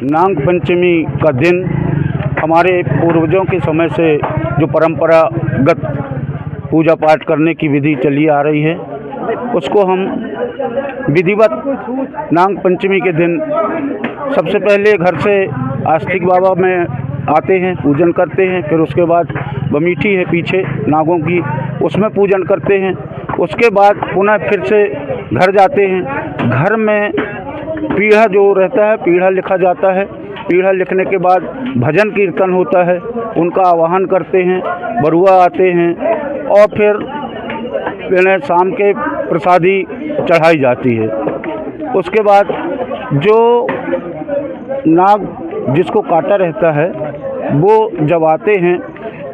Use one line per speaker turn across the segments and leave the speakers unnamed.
नाग पंचमी का दिन हमारे पूर्वजों के समय से जो परंपरागत पूजा पाठ करने की विधि चली आ रही है, उसको हम विधिवत नाग पंचमी के दिन सबसे पहले घर से आस्तिक बाबा में आते हैं, पूजन करते हैं। फिर उसके बाद बमीठी है पीछे नागों की, उसमें पूजन करते हैं। उसके बाद पुनः फिर से घर जाते हैं। घर में पीढ़ा जो रहता है, पीढ़ा लिखा जाता है। पीढ़ा लिखने के बाद भजन कीर्तन होता है, उनका आवाहन करते हैं, बरुआ आते हैं और फिर शाम के प्रसादी चढ़ाई जाती है। उसके बाद जो नाग जिसको काटा रहता है वो जब आते हैं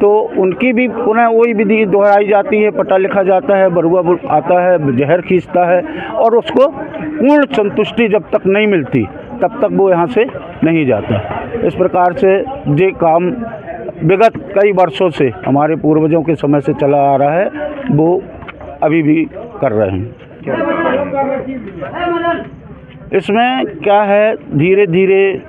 तो उनकी भी पुनः वही विधि दोहराई जाती है। पटा लिखा जाता है, बरुआ आता है, जहर खींचता है और उसको पूर्ण संतुष्टि जब तक नहीं मिलती तब तक वो यहाँ से नहीं जाता। इस प्रकार से ये काम विगत कई वर्षों से हमारे पूर्वजों के समय से चला आ रहा है, वो अभी भी कर रहे हैं। इसमें क्या है, धीरे धीरे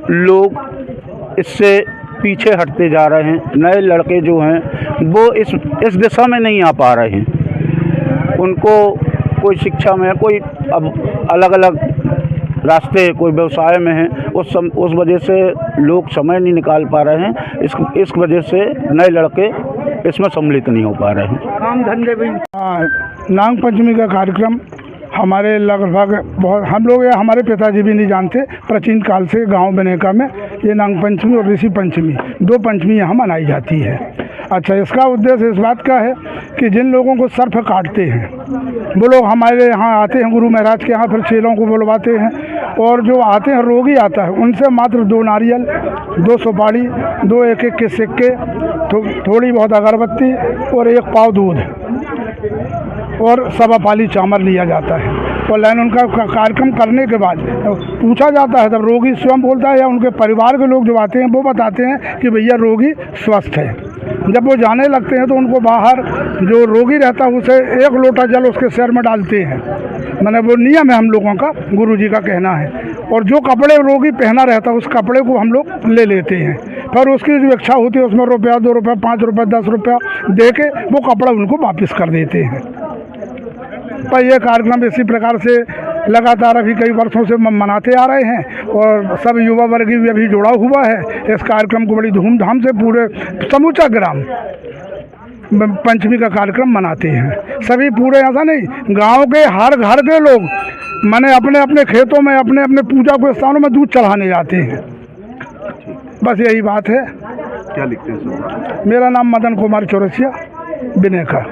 लोग इससे पीछे हटते जा रहे हैं। नए लड़के जो हैं वो इस दिशा में नहीं आ पा रहे हैं। उनको कोई शिक्षा में, कोई अब अलग अलग रास्ते, कोई व्यवसाय में है, उस वजह से लोग समय नहीं निकाल पा रहे हैं। इस वजह से नए लड़के इसमें सम्मिलित नहीं हो पा रहे हैं।
काम धंधे भी नाग पंचमी का कार्यक्रम हमारे लगभग बहुत हम लोग या हमारे पिताजी भी नहीं जानते। प्राचीन काल से गांव बनेका में ये नाग पंचमी और ऋषि पंचमी, दो पंचमी यहाँ मनाई जाती है। अच्छा, इसका उद्देश्य इस बात का है कि जिन लोगों को सर्प काटते हैं वो लोग हमारे यहाँ आते हैं, गुरु महाराज के यहाँ, फिर चेलों को बुलवाते हैं और जो आते हैं रोगी आता है उनसे मात्र 2 नारियल, 2 सुपारी, 2 एक के सिक्के, थोड़ी बहुत अगरबत्ती और 1 पाव दूध और सवा पाली चावल लिया जाता है। और लाइन उनका कार्यक्रम करने के बाद पूछा जाता है, तब रोगी स्वयं बोलता है या उनके परिवार के लोग जो आते हैं वो बताते हैं कि भैया रोगी स्वस्थ है। जब वो जाने लगते हैं तो उनको बाहर जो रोगी रहता है उसे 1 लोटा जल उसके सिर में डालते हैं। मैंने वो नियम है हम लोगों का, गुरुजी का कहना है। और जो कपड़े रोगी पहना रहता है उस कपड़े को हम लोग ले लेते हैं। फिर उसकी जो इच्छा होती है उसमें रुपया, 2 रुपया, 5 रुपया, 10 रुपया दे के वो कपड़ा उनको वापस कर देते हैं। पर यह कार्यक्रम इसी प्रकार से लगातार अभी कई वर्षों से मनाते आ रहे हैं और सब युवा वर्ग भी अभी जुड़ा हुआ है। इस कार्यक्रम को बड़ी धूमधाम से पूरे समूचा ग्राम पंचमी का कार्यक्रम मनाते हैं। सभी पूरे ऐसा नहीं, गांव के हर घर के लोग माने अपने अपने खेतों में, अपने अपने पूजा के स्थानों में दूध चढ़ाने जाते हैं। बस यही बात है।
क्या लिखते हैं सर?
मेरा नाम मदन कुमार चौरसिया, बिनेका।